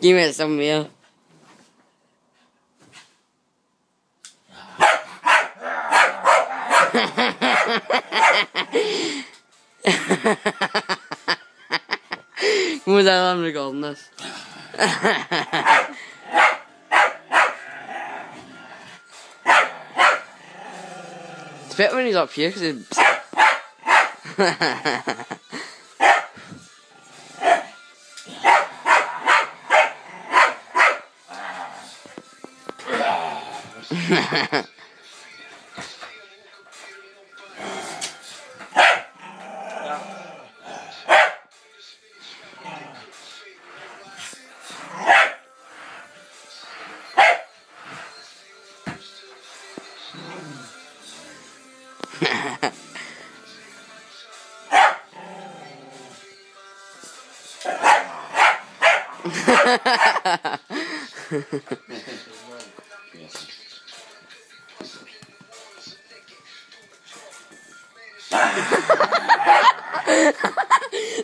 Give me some meal. Hoe moet dat dan weer anders? Het spijt me niet op je gezicht.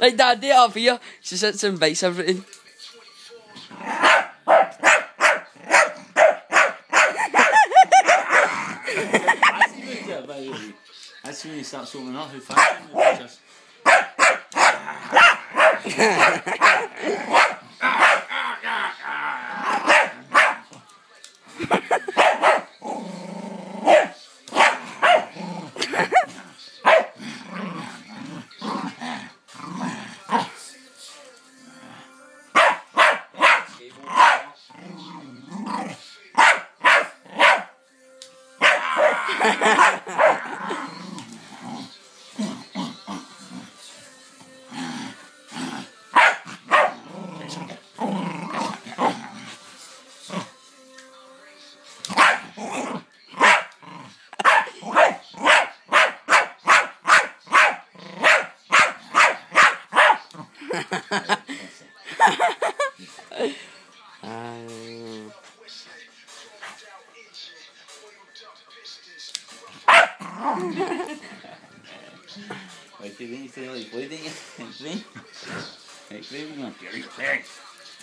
Like that day off here, she sits and bites everything. As soon as you start sorting out who fast just Weet je niet veel, ik weet dingen. Ik weet niet, man.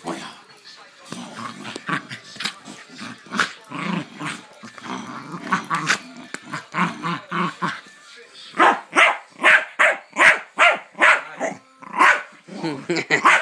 Oh ja. Ha